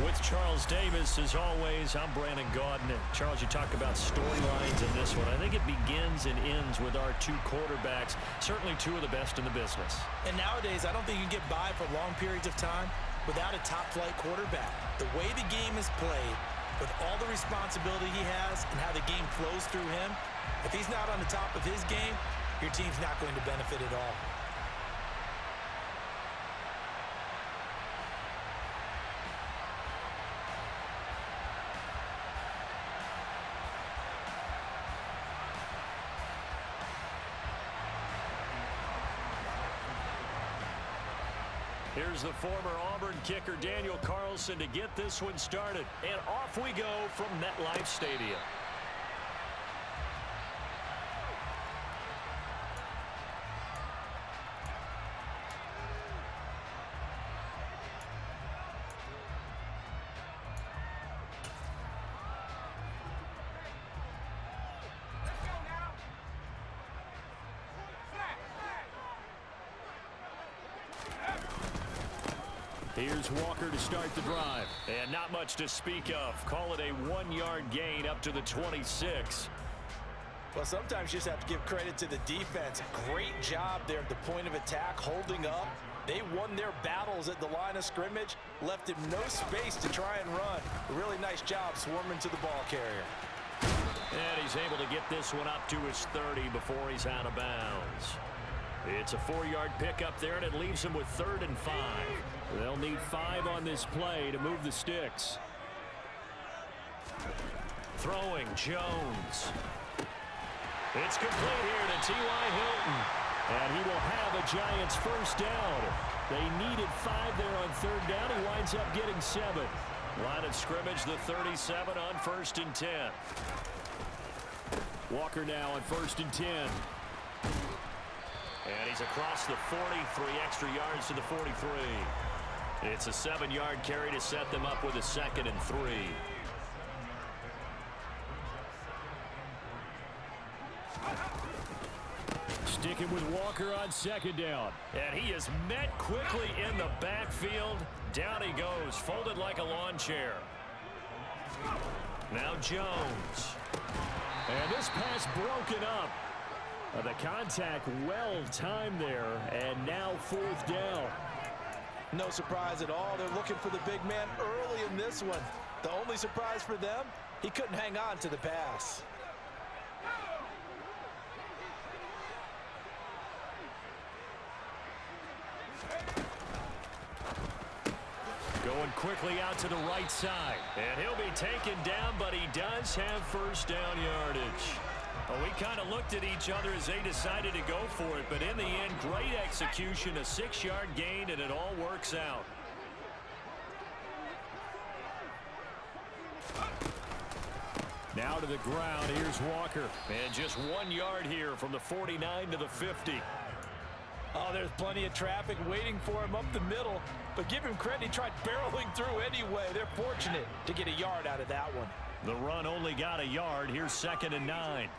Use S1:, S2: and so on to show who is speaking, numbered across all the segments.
S1: With Charles Davis, as always, I'm Brandon Gaudin. Charles, you talk about storylines in this one. I think it begins and ends with our two quarterbacks, certainly two of the best in the business.
S2: And nowadays, I don't think you can get by for long periods of time without a top-flight quarterback. The way the game is played, with all the responsibility he has and how the game flows through him, if he's not on the top of his game, your team's not going to benefit at all.
S1: Here's the former Auburn kicker Daniel Carlson to get this one started. And off we go from MetLife Stadium. Here's Walker to start the drive. And not much to speak of. Call it a 1-yard gain up to the 26.
S2: Well, sometimes you just have to give credit to the defense. Great job there at the point of attack, holding up. They won their battles at the line of scrimmage, left him no space to try and run. A really nice job swarming to the ball carrier.
S1: And he's able to get this one up to his 30 before he's out of bounds. It's a 4-yard pickup there, and it leaves him with 3rd and 5. They'll need 5 on this play to move the sticks. Throwing, Jones. It's complete here to T.Y. Hilton. And he will have a Giants first down. They needed 5 there on 3rd down. He winds up getting 7. Line of scrimmage, the 37 on 1st and 10. Walker now on 1st and 10. And he's across the 40, 3 extra yards to the 43. It's a 7-yard carry to set them up with a 2nd and 3. Sticking with Walker on 2nd down. And he is met quickly in the backfield. Down he goes, folded like a lawn chair. Now Jones. And this pass broken up. The contact well timed there, and now 4th down.
S2: No surprise at all. They're looking for the big man early in this one. The only surprise for them, he couldn't hang on to the pass.
S1: Going quickly out to the right side. And he'll be taken down, but he does have first down yardage. Well, we kind of looked at each other as they decided to go for it, but in the end, great execution, a 6-yard gain, and it all works out. Now to the ground, here's Walker. And just 1 yard here from the 49 to the 50.
S2: Oh, there's plenty of traffic waiting for him up the middle, but give him credit, he tried barreling through anyway. They're fortunate to get a yard out of that one.
S1: The run only got a yard. Here's 2nd and 9.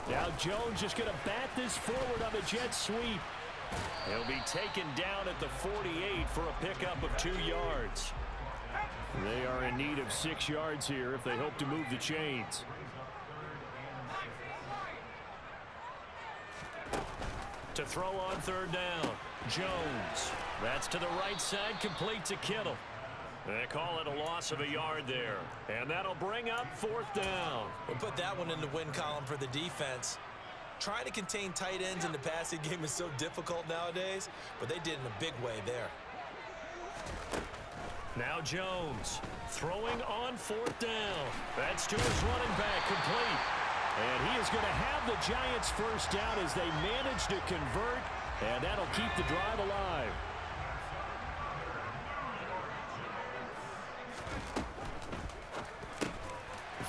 S1: Now Jones just going to bat this forward on the jet sweep. He'll be taken down at the 48 for a pickup of 2 yards. They are in need of 6 yards here if they hope to move the chains. To throw on 3rd down, Jones. That's to the right side, complete to Kittle. They call it a loss of a yard there. And that'll bring up 4th down.
S2: We'll put that one in the win column for the defense. Trying to contain tight ends in the passing game is so difficult nowadays, but they did in a big way there.
S1: Now Jones throwing on 4th down. That's to his running back, complete. And he is going to have the Giants first down as they manage to convert, and that'll keep the drive alive.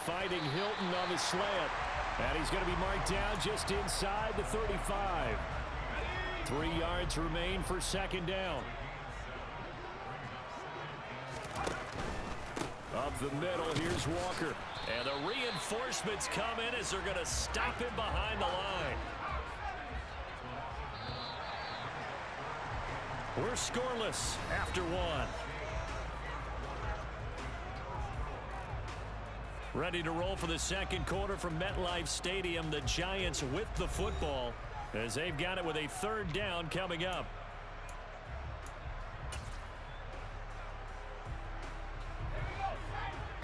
S1: Fighting Hilton on the slant. And he's going to be marked down just inside the 35. 3 yards remain for 2nd down. Up the middle, here's Walker. And the reinforcements come in as they're going to stop him behind the line. We're scoreless after one. Ready to roll for the second quarter from MetLife Stadium. The Giants with the football as they've got it with a third down coming up.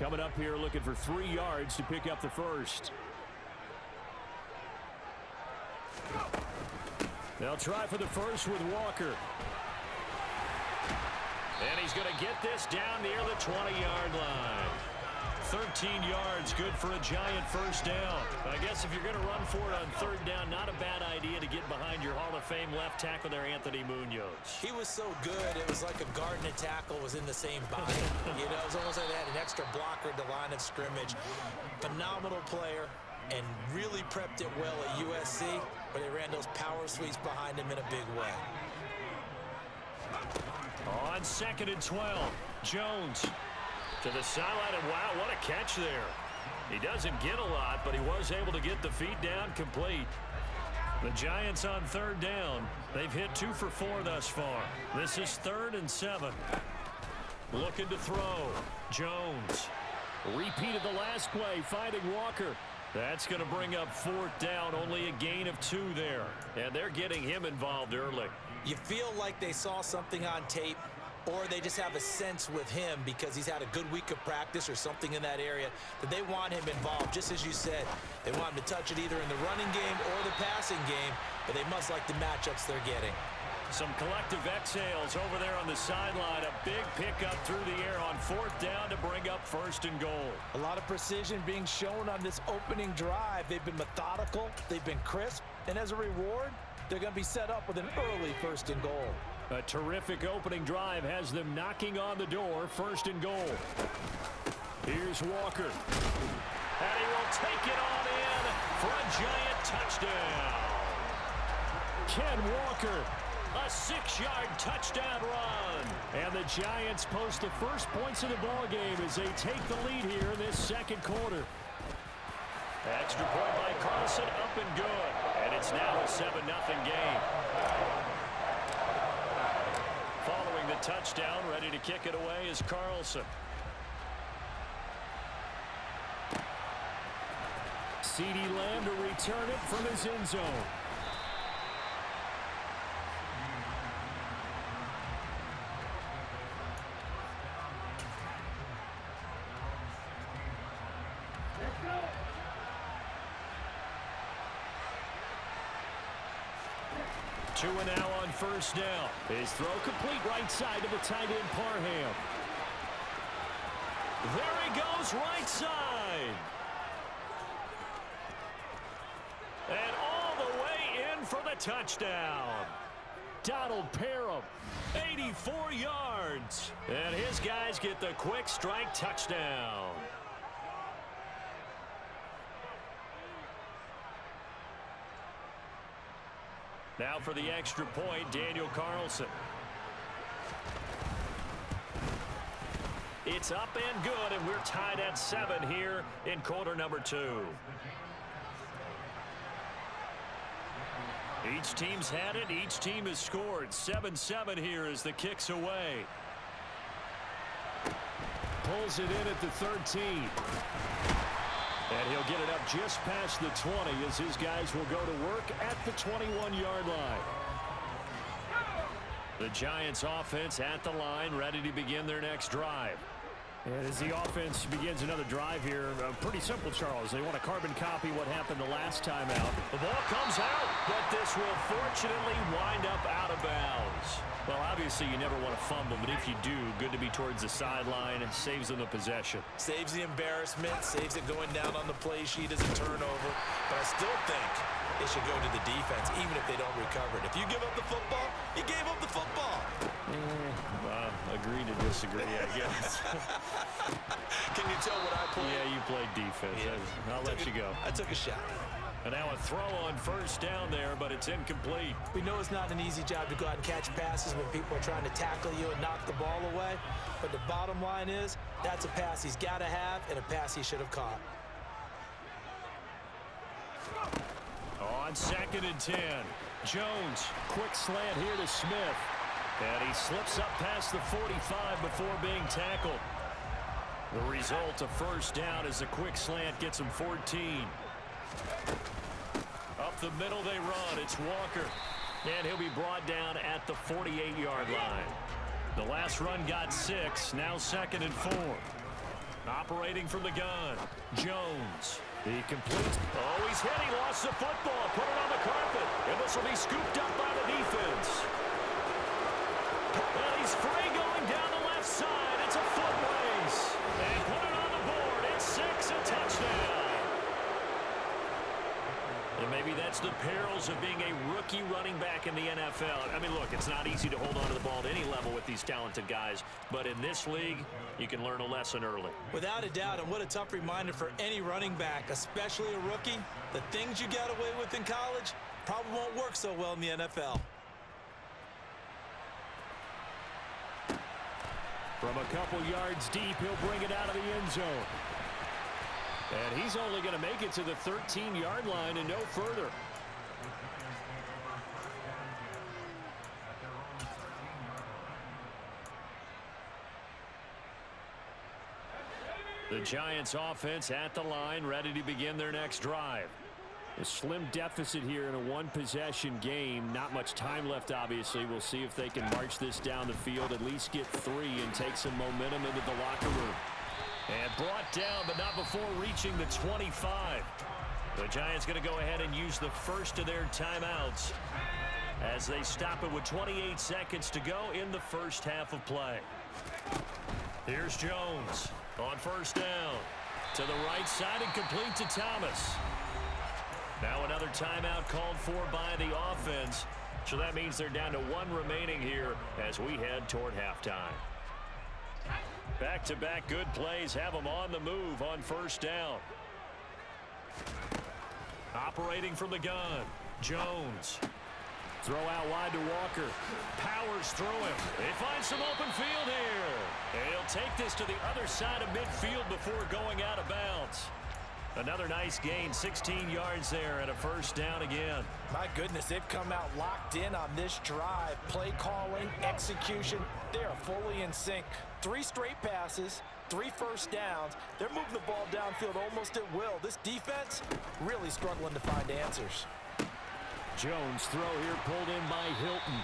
S1: Coming up here looking for 3 yards to pick up the first. They'll try for the first with Walker. And he's going to get this down near the 20-yard line. 13 yards, good for a Giant first down. I guess if you're going to run for it on third down, not a bad idea to get behind your Hall of Fame left tackle there, Anthony Munoz.
S2: He was so good, it was like a guard and a tackle was in the same body. You know, it was almost like they had an extra blocker at the line of scrimmage. Phenomenal player and really prepped it well at USC, where they ran those power sweeps behind him in a big way.
S1: On 2nd and 12, Jones to the sideline, and wow, what a catch there. He doesn't get a lot, but he was able to get the feet down complete. The Giants on third down. They've hit 2 for 4 thus far. This is 3rd and 7. Looking to throw. Jones repeated the last play, finding Walker. That's going to bring up 4th down, only a gain of 2 there. And they're getting him involved early.
S2: You feel like they saw something on tape, or they just have a sense with him because he's had a good week of practice or something in that area that they want him involved. Just as you said, they want him to touch it either in the running game or the passing game, but they must like the matchups they're getting.
S1: Some collective exhales over there on the sideline. A big pickup through the air on 4th down to bring up 1st and goal.
S2: A lot of precision being shown on this opening drive. They've been methodical, they've been crisp, and as a reward, they're going to be set up with an early 1st and goal.
S1: A terrific opening drive has them knocking on the door. 1st and goal. Here's Walker. And he will take it on in for a Giant touchdown. Ken Walker, a 6-yard touchdown run. And the Giants post the first points of the ballgame as they take the lead here in this second quarter. Extra point by Carlson, up and good. And it's now a 7-0 game. Following the touchdown, ready to kick it away is Carlson. CeeDee Lamb to return it from his end zone. Two and now on 1st down. His throw complete right side to the tight end Parham. There he goes right side. And all the way in for the touchdown. Donald Parham, 84 yards. And his guys get the quick strike touchdown. Now for the extra point, Daniel Carlson. It's up and good, and we're tied at 7 here in quarter number 2. Each team's had it. Each team has scored. 7-7 here as the kick's away. Pulls it in at the 13. And he'll get it up just past the 20 as his guys will go to work at the 21-yard line. The Giants offense at the line, ready to begin their next drive. And as the offense begins another drive here, pretty simple, Charles. They want to carbon copy what happened the last time out. The ball comes out, but this will fortunately wind up out of bounds. Well, obviously, you never want to fumble, but if you do, good to be towards the sideline. It saves them the possession.
S2: Saves the embarrassment, saves it going down on the play sheet as a turnover. But I still think it should go to the defense, even if they don't recover it. If you give up the football, you gave up the football.
S1: Agree to disagree, I guess.
S2: Can you tell what I played?
S1: Yeah, you played defense. Yeah. I'll let you go.
S2: I took a shot.
S1: And now a throw on 1st down there, but it's incomplete.
S2: We know it's not an easy job to go out and catch passes when people are trying to tackle you and knock the ball away. But the bottom line is, that's a pass he's got to have and a pass he should have caught.
S1: On 2nd and 10, Jones, quick slant here to Smith. And he slips up past the 45 before being tackled. The result, a first down as a quick slant gets him 14. Up the middle they run. It's Walker. And he'll be brought down at the 48-yard line. The last run got 6. Now 2nd and 4. Operating from the gun. Jones. He completes. Oh, he's hit. He lost the football. Put it on the carpet. And this will be scooped up by the defense. And he's free going down the left side. It's a foot race. And put it on the board. It's 6, a touchdown. And maybe that's the perils of being a rookie running back in the NFL. I mean, look, it's not easy to hold on to the ball at any level with these talented guys. But in this league, you can learn a lesson early.
S2: Without a doubt, and what a tough reminder for any running back, especially a rookie. The things you got away with in college probably won't work so well in the NFL.
S1: From a couple yards deep, he'll bring it out of the end zone. And he's only going to make it to the 13-yard line and no further. The Giants offense at the line, ready to begin their next drive. A slim deficit here in a one-possession game. Not much time left, obviously. We'll see if they can march this down the field, at least get 3 and take some momentum into the locker room. And brought down, but not before reaching the 25. The Giants going to go ahead and use the first of their timeouts as they stop it with 28 seconds to go in the first half of play. Here's Jones on first down. To the right side and complete to Thomas. Now another timeout called for by the offense. So that means they're down to 1 remaining here as we head toward halftime. Back-to-back good plays have them on the move on first down. Operating from the gun. Jones. Throw out wide to Walker. Powers through him. They find some open field here. And he'll take this to the other side of midfield before going out of bounds. Another nice gain, 16 yards there and a first down again.
S2: My goodness, they've come out locked in on this drive. Play calling, execution, they are fully in sync. 3 straight passes, 3 first downs. They're moving the ball downfield almost at will. This defense really struggling to find answers.
S1: Jones throw here pulled in by Hilton.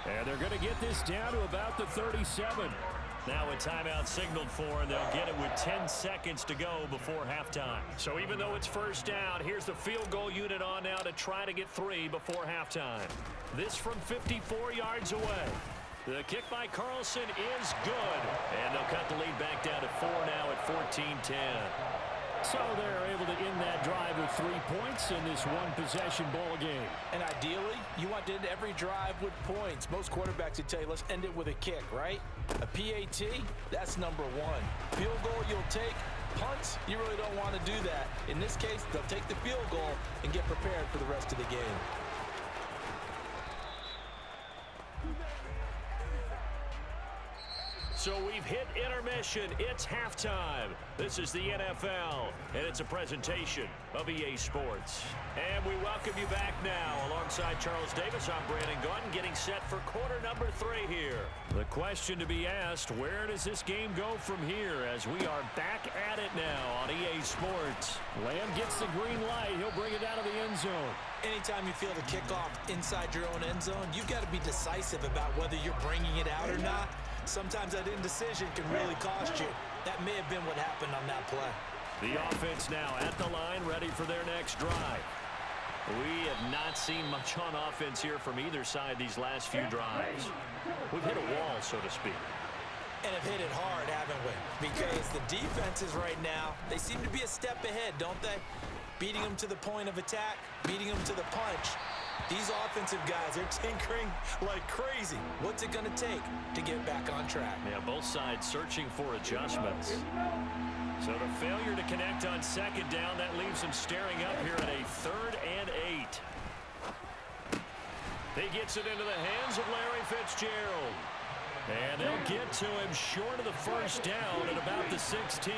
S1: And they're going to get this down to about the 37. Now a timeout signaled for, and they'll get it with 10 seconds to go before halftime. So even though it's first down, here's the field goal unit on now to try to get 3 before halftime. This from 54 yards away. The kick by Carlson is good. And they'll cut the lead back down to 4 now at 14-10. So they're able to end that drive with 3 points in this one-possession ball game.
S2: And ideally, you want to end every drive with points. Most quarterbacks would tell you, let's end it with a kick, right? A PAT, that's number 1. Field goal you'll take. Punts, you really don't want to do that. In this case, they'll take the field goal and get prepared for the rest of the game.
S1: So we've hit intermission. It's halftime. This is the NFL, and it's a presentation of EA Sports. And we welcome you back now. Alongside Charles Davis, I'm Brandon Gunn, getting set for quarter number 3 here. The question to be asked, where does this game go from here as we are back at it now on EA Sports? Lamb gets the green light. He'll bring it out of the end zone.
S2: Anytime you feel the kickoff inside your own end zone, you've got to be decisive about whether you're bringing it out or not. Sometimes that indecision can really cost you. That may have been what happened on that play.
S1: The offense now at the line, ready for their next drive. We have not seen much on offense here from either side these last few drives. We've hit a wall, so to speak.
S2: And have hit it hard, haven't we? Because the defenses right now, they seem to be a step ahead, don't they? Beating them to the point of attack, beating them to the punch. These offensive guys, they're tinkering like crazy. What's it going to take to get back on track?
S1: Yeah, both sides searching for adjustments. So the failure to connect on second down, that leaves them staring up here at a 3rd and 8. He gets it into the hands of Larry Fitzgerald. And they'll get to him short of the first down at about the 16.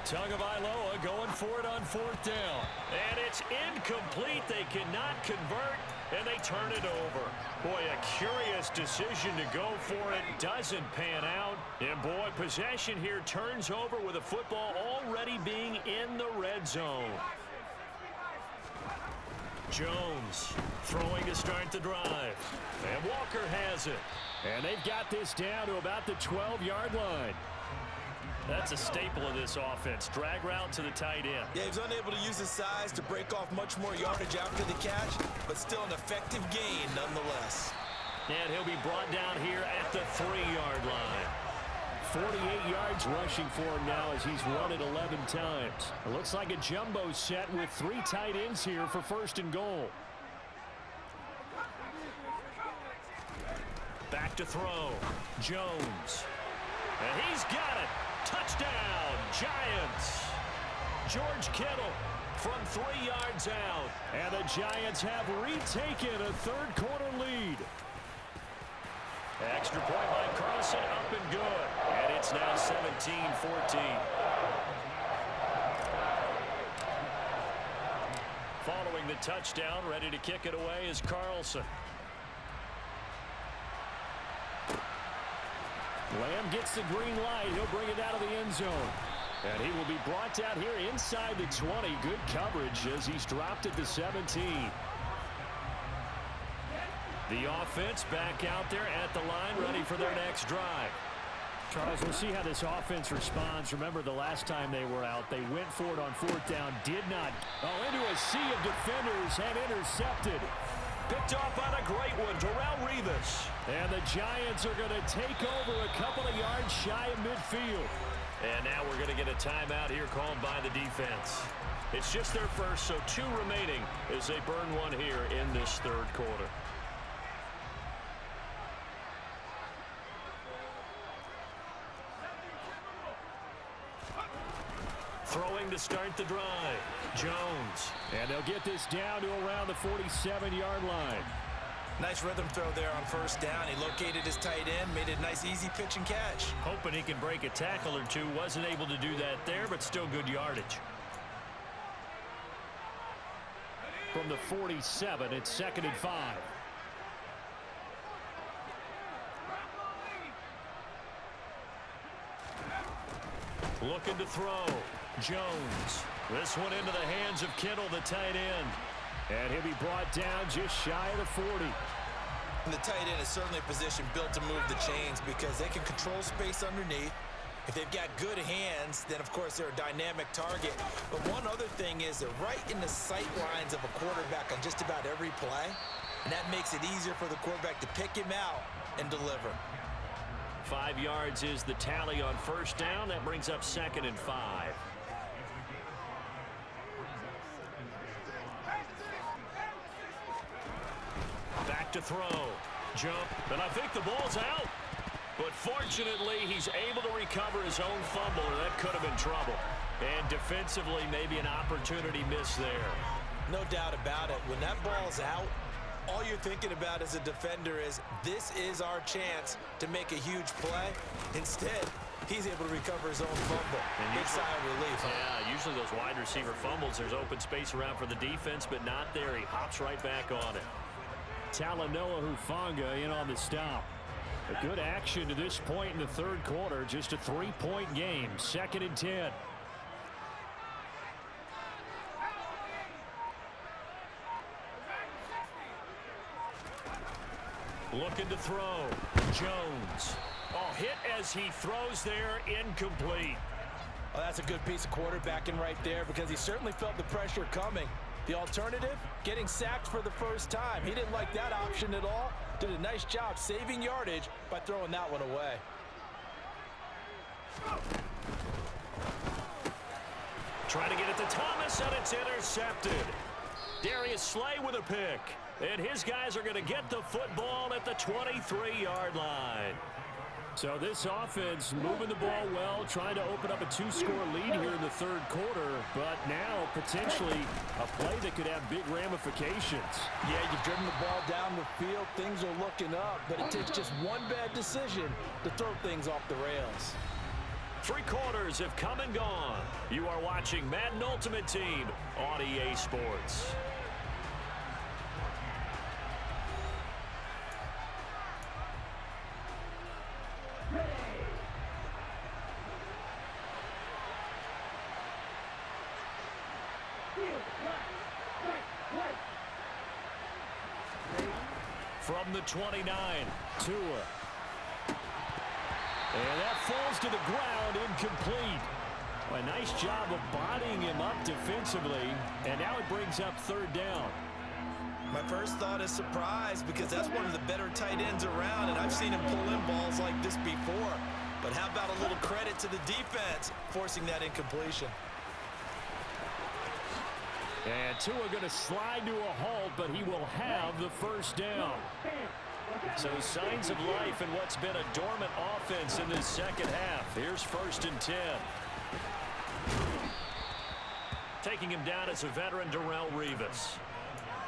S1: Tagovailoa going for it on 4th down. And it's incomplete. They cannot convert. and they turn it over. Boy, a curious decision to go for it. Doesn't pan out. And, boy, possession here turns over with a football already being in the red zone. Jones throwing to start the drive. And Walker has it. And they've got this down to about the 12-yard line. That's a staple of this offense. Drag route to the tight end.
S2: Yeah, he's unable to use his size to break off much more yardage after the catch, but still an effective gain nonetheless.
S1: And he'll be brought down here at the 3-yard line. 48 yards rushing for him now as he's run it 11 times. It looks like a jumbo set with 3 tight ends here for 1st and goal. Back to throw. Jones. And he's got it. Touchdown, Giants. George Kittle from 3 yards out. And the Giants have retaken a third-quarter lead. Extra point by Carlson, up and good. And it's now 17-14. Following the touchdown, ready to kick it away is Carlson. Lamb gets the green light. He'll bring it out of the end zone. And he will be brought down here inside the 20. Good coverage as he's dropped at the 17. The offense back out there at the line, ready for their next drive. Charles, we'll see how this offense responds. Remember the last time they were out, they went for it on 4th down, did not. Oh, into a sea of defenders and intercepted. Picked off on a great one, Darrelle Revis. And the Giants are going to take over a couple of yards shy of midfield. And now we're going to get a timeout here called by the defense. It's just their first, so 2 remaining as they burn one here in this third quarter. Throwing to start the drive. Jones. And they'll get this down to around the 47-yard line.
S2: Nice rhythm throw there on 1st down. He located his tight end, made it a nice easy pitch and catch.
S1: Hoping he can break a tackle or two. Wasn't able to do that there, but still good yardage. From the 47, it's 2nd and 5. Looking to throw. Jones. This one into the hands of Kittle, the tight end. And he'll be brought down just shy of the 40.
S2: And the tight end is certainly a position built to move the chains because they can control space underneath. If they've got good hands, then, of course, they're a dynamic target. But one other thing is they're right in the sight lines of a quarterback on just about every play. And that makes it easier for the quarterback to pick him out and deliver.
S1: 5 yards is the tally on 1st down. That brings up 2nd and 5. Back to throw. Jump. And I think the ball's out. But fortunately, he's able to recover his own fumble, or that could have been trouble. And defensively, maybe an opportunity missed there.
S2: No doubt about it. When that ball's out, all you're thinking about as a defender is, this is our chance to make a huge play. Instead, he's able to recover his own fumble. Big sigh of relief.
S1: Yeah, usually those wide receiver fumbles, there's open space around for the defense, but not there. He hops right back on it. Talanoa Hufanga in on the stop. A good action to this point in the third quarter. Just a 3-point game. 2nd and 10. Looking to throw. Jones. Oh, hit as he throws there. Incomplete.
S2: Oh, that's a good piece of quarterbacking right there because he certainly felt the pressure coming. The alternative, getting sacked for the first time. He didn't like that option at all. Did a nice job saving yardage by throwing that one away.
S1: Trying to get it to Thomas, and it's intercepted. Darius Slay with a pick. And his guys are going to get the football at the 23-yard line. So this offense moving the ball well, trying to open up a 2-score lead here in the third quarter, but now potentially a play that could have big ramifications.
S2: Yeah, you've driven the ball down the field. Things are looking up, but it takes just one bad decision to throw things off the rails.
S1: 3 quarters have come and gone. You are watching Madden Ultimate Team on EA Sports. From the 29, Tua. And that falls to the ground, incomplete. A nice job of bodying him up defensively, and now it brings up third down.
S2: My first thought is surprise, because that's one of the better tight ends around, and I've seen him pull in balls like this before. But how about a little credit to the defense forcing that incompletion?
S1: And Tua going to slide to a halt, but he will have the first down. So signs of life in what's been a dormant offense in this second half. Here's 1st and 10. Taking him down is a veteran, Darrelle Revis.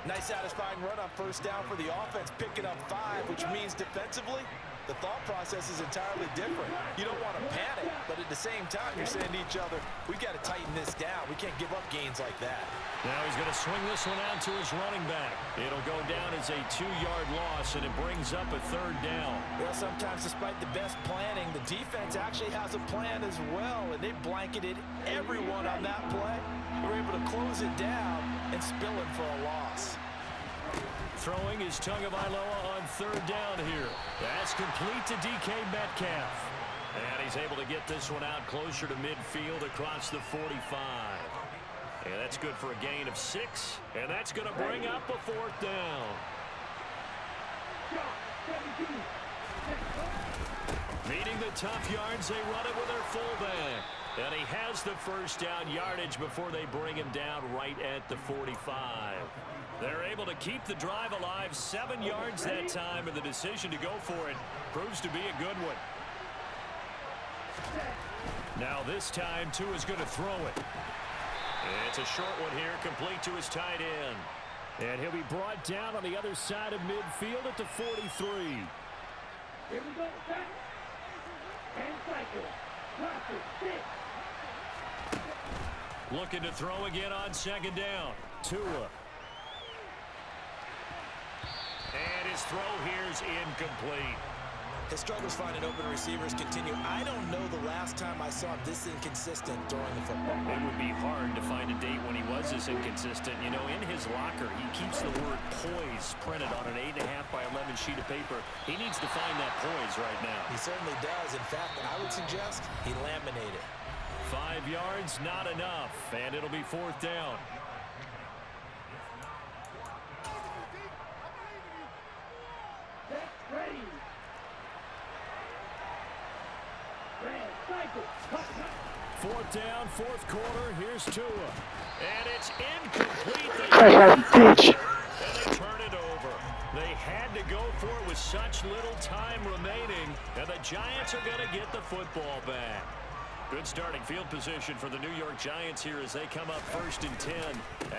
S2: Nice satisfying run on first down for the offense, picking up 5, which means defensively, the thought process is entirely different. You don't want to panic, but at the same time, you're saying to each other, we've got to tighten this down. We can't give up gains like that.
S1: Now he's going to swing this one out to his running back. It'll go down as a 2-yard loss, and it brings up a third down.
S2: Well, sometimes despite the best planning, the defense actually has a plan as well, and they blanketed everyone on that play. They were able to close it down and spill it for a loss.
S1: Throwing is Tagovailoa on third down here. That's complete to DK Metcalf. And he's able to get this one out closer to midfield across the 45. And that's good for a gain of 6. And that's going to bring up a 4th down. Meeting the tough yards, they run it with their fullback. And he has the first down yardage before they bring him down right at the 45. They're able to keep the drive alive, 7 yards that time, and the decision to go for it proves to be a good one. Now this time, Tua's going to throw it. It's a short one here, complete to his tight end. And he'll be brought down on the other side of midfield at the 43.
S3: Here we go, set. And cycle.
S1: Looking to throw again on second down. Tua. And his throw here is incomplete.
S2: His struggles finding open receivers continue. I don't know the last time I saw him this inconsistent throwing the football.
S1: It would be hard to find a date when he was this inconsistent. You know, in his locker, he keeps the word poise printed on an 8.5 by 11 sheet of paper. He needs to find that poise right now.
S2: He certainly does. In fact, I would suggest he laminated.
S1: 5 yards, not enough, and it'll be 4th down.
S3: Ready.
S1: 4th down, 4th quarter. Here's Tua. And it's incomplete. And they turn it over. They had to go for it with such little time remaining. And the Giants are going to get the football back. Good starting field position for the New York Giants here as they come up 1st and 10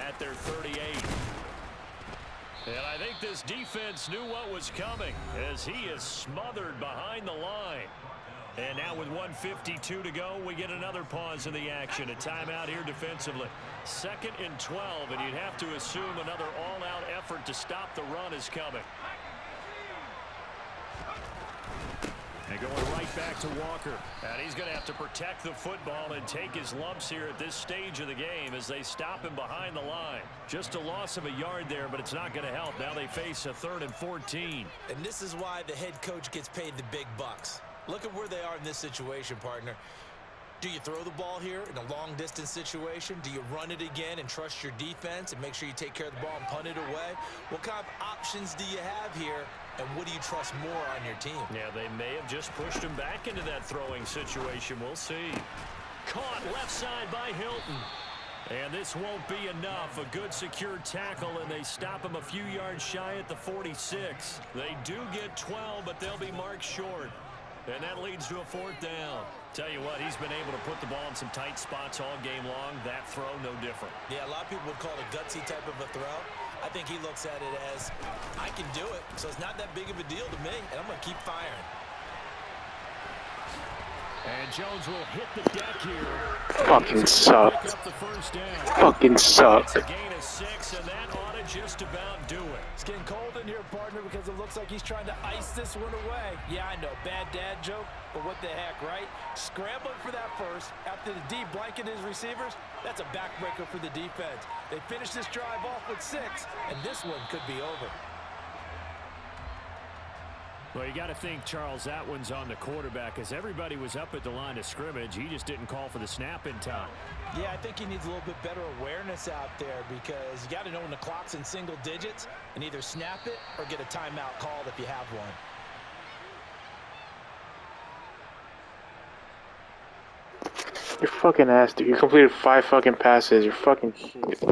S1: at their 38. And I think this defense knew what was coming as he is smothered behind the line. And now with 1:52 to go, we get another pause in the action. A timeout here defensively. 2nd and 12, and you'd have to assume another all-out effort to stop the run is coming. And going right back to Walker. And he's going to have to protect the football and take his lumps here at this stage of the game as they stop him behind the line. Just a loss of a yard there, but it's not going to help. Now they face a 3rd and 14.
S2: And this is why the head coach gets paid the big bucks. Look at where they are in this situation, partner. Do you throw the ball here in a long-distance situation? Do you run it again and trust your defense and make sure you take care of the ball and punt it away? What kind of options do you have here, and what do you trust more on your team?
S1: Yeah, they may have just pushed him back into that throwing situation. We'll see. Caught left side by Hilton. And this won't be enough. A good secure tackle, and they stop him a few yards shy at the 46. They do get 12, but they'll be marked short. And that leads to a 4th down. Tell you what, he's been able to put the ball in some tight spots all game long. That throw, no different.
S2: Yeah, a lot of people would call it a gutsy type of a throw. I think he looks at it as, I can do it, so it's not that big of a deal to me, and I'm going to keep firing.
S1: And Jones will hit the deck here.
S4: Fucking suck. Fucking suck.
S1: It's a gain of 6, and that ought to just about do it.
S2: It's getting cold in here, partner, because it looks like he's trying to ice this one away. Yeah, I know, bad dad joke, but what the heck, right? Scrambling for that first after the D blanket his receivers. That's a backbreaker for the defense. They finish this drive off with 6, and this one could be over.
S1: Well, you got to think, Charles, that one's on the quarterback as everybody was up at the line of scrimmage. He just didn't call for the snap in time.
S2: Yeah, I think he needs a little bit better awareness out there because you got to know when the clock's in single digits and either snap it or get a timeout called if you have one.
S4: You're fucking ass, dude. You completed 5 fucking passes. You're fucking shit.